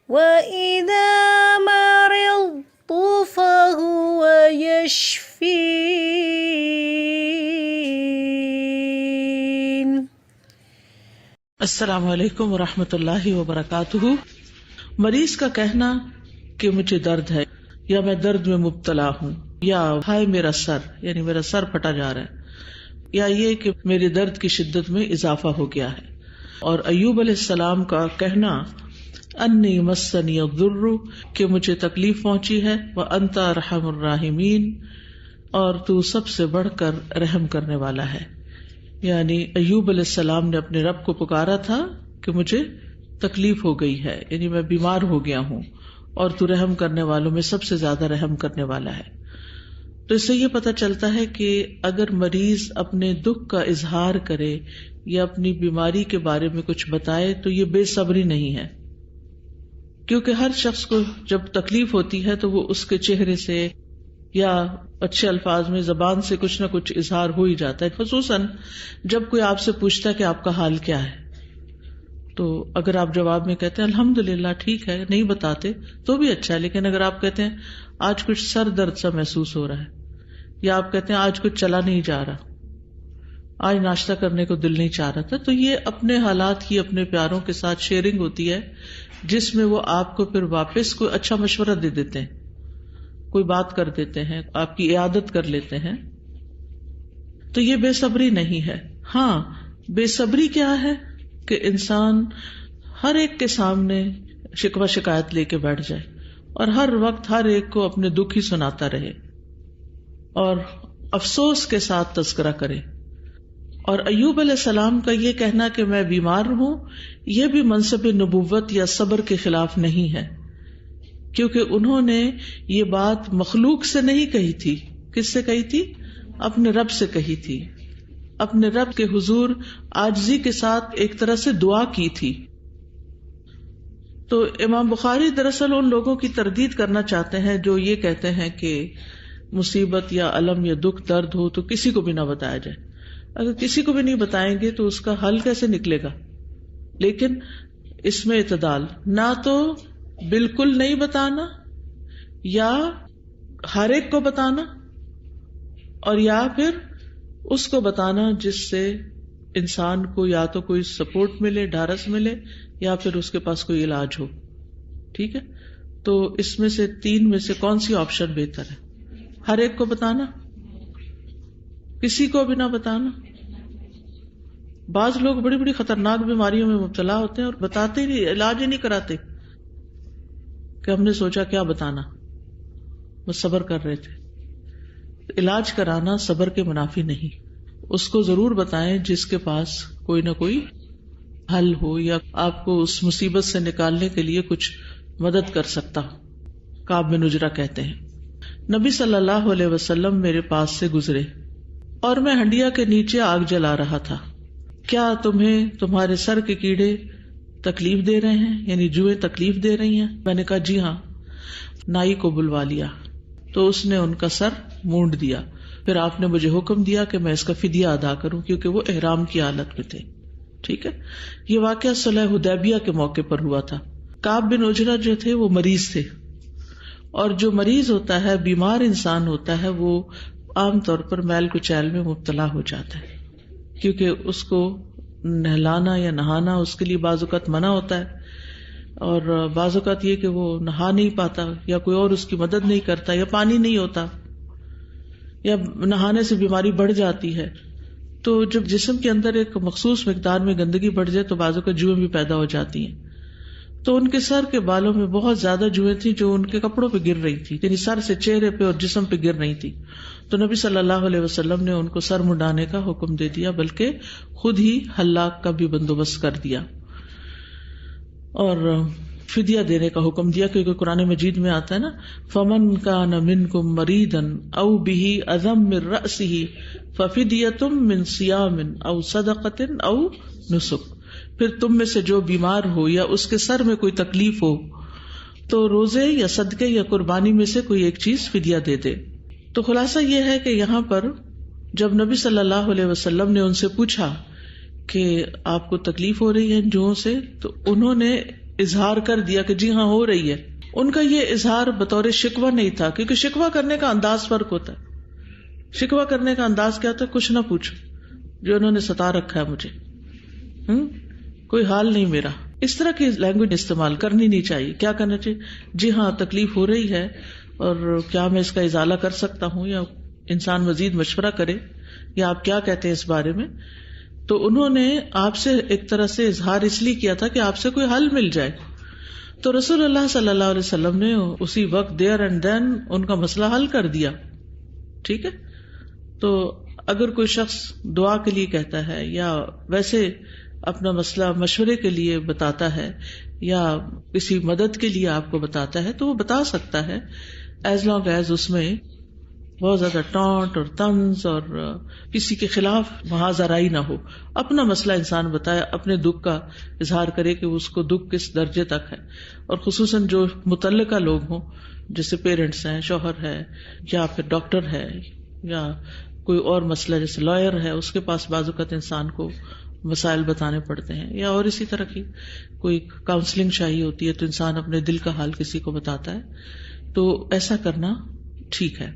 وَإِذَا مَرِضْتُ فَهُوَ يَشْفِينِ۔ السلام علیکم ورحمۃ اللہ وبرکاتہ۔ مریض کا کہنا کہ مجھے درد ہے، یا میں درد میں مبتلا ہوں، یا ہائے میرا سر، یعنی میرا سر پھٹا جا رہا ہے، یا یہ کہ میرے درد کی شدت میں اضافہ ہو گیا ہے۔ اور ایوب علیہ السلام کا کہنا انی مسنی الضر، کہ مجھے تکلیف پہنچی ہے، وانت ارحم الراحمین، اور تو سب سے بڑھ کر رحم کرنے والا ہے۔ یعنی ایوب علیہ السلام نے اپنے رب کو پکارا تھا کہ مجھے تکلیف ہو گئی ہے، یعنی میں بیمار ہو گیا ہوں، اور تو رحم کرنے والوں میں سب سے زیادہ رحم کرنے والا ہے۔ تو اس سے یہ پتہ چلتا ہے کہ اگر مریض اپنے دکھ کا اظہار کرے یا اپنی بیماری کے بارے میں کچھ بتائے تو یہ بے صبری نہیں ہے، کیونکہ ہر شخص کو جب تکلیف ہوتی ہے تو وہ اس کے چہرے سے یا اچھے الفاظ میں زبان سے کچھ نہ کچھ اظہار ہو ہی جاتا ہے، خصوصاً جب کوئی آپ سے پوچھتا ہے کہ آپ کا حال کیا ہے۔ تو اگر آپ جواب میں کہتے ہیں الحمدللہ ٹھیک ہے، نہیں بتاتے تو بھی اچھا ہے، لیکن اگر آپ کہتے ہیں آج کچھ سر درد سا محسوس ہو رہا ہے، یا آپ کہتے ہیں آج کچھ چلا نہیں جا رہا، آج ناشتہ کرنے کو دل نہیں چاہ رہا تھا، تو یہ اپنے حالات کی اپنے پیاروں کے ساتھ شیئرنگ ہوتی ہے، جس میں وہ آپ کو پھر واپس کوئی اچھا مشورہ دے دیتے ہیں، کوئی بات کر دیتے ہیں، آپ کی عیادت کر لیتے ہیں۔ تو یہ بے صبری نہیں ہے۔ ہاں، بے صبری کیا ہے کہ انسان ہر ایک کے سامنے شکوہ شکایت لے کے بیٹھ جائے اور ہر وقت ہر ایک کو اپنے دکھ ہی سناتا رہے اور افسوس کے ساتھ تذکرہ کرے۔ اور ایوب علیہ السلام کا یہ کہنا کہ میں بیمار ہوں، یہ بھی منصب نبوت یا صبر کے خلاف نہیں ہے، کیونکہ انہوں نے یہ بات مخلوق سے نہیں کہی تھی۔ کس سے کہی تھی؟ اپنے رب سے کہی تھی، اپنے رب کے حضور عاجزی کے ساتھ ایک طرح سے دعا کی تھی۔ تو امام بخاری دراصل ان لوگوں کی تردید کرنا چاہتے ہیں جو یہ کہتے ہیں کہ مصیبت یا الم یا دکھ درد ہو تو کسی کو بھی نہ بتایا جائے۔ اگر کسی کو بھی نہیں بتائیں گے تو اس کا حل کیسے نکلے گا؟ لیکن اس میں اعتدال، نہ تو بالکل نہیں بتانا یا ہر ایک کو بتانا، اور یا پھر اس کو بتانا جس سے انسان کو یا تو کوئی سپورٹ ملے، ڈھارس ملے، یا پھر اس کے پاس کوئی علاج ہو۔ ٹھیک ہے، تو اس میں سے تین میں سے کون سی آپشن بہتر ہے؟ ہر ایک کو بتانا، کسی کو بھی نہ بتانا؟ بعض لوگ بڑی بڑی خطرناک بیماریوں میں مبتلا ہوتے ہیں اور بتاتے ہی نہیں، علاج ہی نہیں کراتے، کہ ہم نے سوچا کیا بتانا، وہ صبر کر رہے تھے۔ علاج کرانا صبر کے منافی نہیں، اس کو ضرور بتائیں جس کے پاس کوئی نہ کوئی حل ہو یا آپ کو اس مصیبت سے نکالنے کے لیے کچھ مدد کر سکتا ہو۔ کعب بن عجرہ کہتے ہیں نبی صلی اللہ علیہ وسلم میرے پاس سے گزرے اور میں ہنڈیا کے نیچے آگ جلا رہا تھا، کیا تمہیں تمہارے سر کے کیڑے تکلیف دے رہے ہیں، یعنی جوئیں تکلیف دے رہی ہیں؟ میں نے کہا جی ہاں۔ نائی کو بلوا لیا تو اس نے ان کا سر مونڈ دیا، پھر آپ نے مجھے حکم دیا کہ میں اس کا فدیہ ادا کروں، کیونکہ وہ احرام کی حالت میں تھے۔ ٹھیک ہے، یہ واقعہ صلح حدیبیہ کے موقع پر ہوا تھا۔ کعب بن عجرہ جو تھے وہ مریض تھے، اور جو مریض ہوتا ہے، بیمار انسان ہوتا ہے، وہ عام طور پر میل کچیل میں مبتلا ہو جاتا ہے، کیونکہ اس کو نہلانا یا نہانا اس کے لیے بعض اوقات منع ہوتا ہے، اور بعض اوقات یہ کہ وہ نہا نہیں پاتا یا کوئی اور اس کی مدد نہیں کرتا، یا پانی نہیں ہوتا، یا نہانے سے بیماری بڑھ جاتی ہے۔ تو جب جسم کے اندر ایک مخصوص مقدار میں گندگی بڑھ جائے تو بعض اوقات جوئیں بھی پیدا ہو جاتی ہیں۔ تو ان کے سر کے بالوں میں بہت زیادہ جوئیں تھیں جو ان کے کپڑوں پہ گر رہی تھی، یعنی سر سے چہرے پہ اور جسم پہ گر رہی تھی۔ تو نبی صلی اللہ علیہ وسلم نے ان کو سر منڈانے کا حکم دے دیا، بلکہ خود ہی حلاق کا بھی بندوبست کر دیا اور فدیہ دینے کا حکم دیا، کیونکہ قرآن مجید میں آتا ہے نا فَمَنْ كَانَ مِنْكُمْ مَرِيضًا أَوْ بِهِ أَذًى مِّن رَأْسِهِ فَفِدْيَةٌ مِّن صِيَامٍ أَوْ صَدَقَةٍ أَوْ نُسُكٍ، پھر تم میں سے جو بیمار ہو یا اس کے سر میں کوئی تکلیف ہو تو روزے یا صدقے یا قربانی میں سے کوئی ایک چیز فدیہ دے دے۔ تو خلاصہ یہ ہے کہ یہاں پر جب نبی صلی اللہ علیہ وسلم نے ان سے پوچھا کہ آپ کو تکلیف ہو رہی ہے جوؤں سے، تو انہوں نے اظہار کر دیا کہ جی ہاں ہو رہی ہے. ان کا یہ اظہار بطور شکوہ نہیں تھا، کیونکہ شکوہ کرنے کا انداز فرق ہوتا ہے. شکوہ کرنے کا انداز کیا ہوتا ہے؟ کچھ نہ پوچھو، جو انہوں نے ستا رکھا ہے مجھے، کوئی حال نہیں میرا. اس طرح کی لینگویج استعمال کرنی نہیں چاہیے. کیا کرنا چاہیے؟ جی ہاں تکلیف ہو رہی ہے، اور کیا میں اس کا ازالہ کر سکتا ہوں، یا انسان مزید مشورہ کرے، یا آپ کیا کہتے ہیں اس بارے میں. تو انہوں نے آپ سے ایک طرح سے اظہار اس لیے کیا تھا کہ آپ سے کوئی حل مل جائے. تو رسول اللہ صلی اللہ علیہ وسلم نے اسی وقت دیر اینڈ دین ان کا مسئلہ حل کر دیا. ٹھیک ہے. تو اگر کوئی شخص دعا کے لیے کہتا ہے، یا ویسے اپنا مسئلہ مشورے کے لیے بتاتا ہے، یا کسی مدد کے لیے آپ کو بتاتا ہے، تو وہ بتا سکتا ہے، ایز لانگ ایز اس میں بہت زیادہ ٹانٹ اور طنز اور کسی کے خلاف محاذ آرائی نہ ہو. اپنا مسئلہ انسان بتائے، اپنے دکھ کا اظہار کرے کہ اس کو دکھ کس درجے تک ہے. اور خصوصاً جو متعلقہ لوگ ہوں، جیسے پیرنٹس ہیں، شوہر ہے، یا پھر ڈاکٹر ہے، یا کوئی اور مسئلہ جیسے لائر ہے، اس کے پاس بعض اوقات انسان کو مسائل بتانے پڑتے ہیں، یا اور اسی طرح کی کوئی کاؤنسلنگ چاہیے ہوتی ہے، تو انسان اپنے دل کا حال کسی کو بتاتا ہے. تو ایسا کرنا ٹھیک ہے.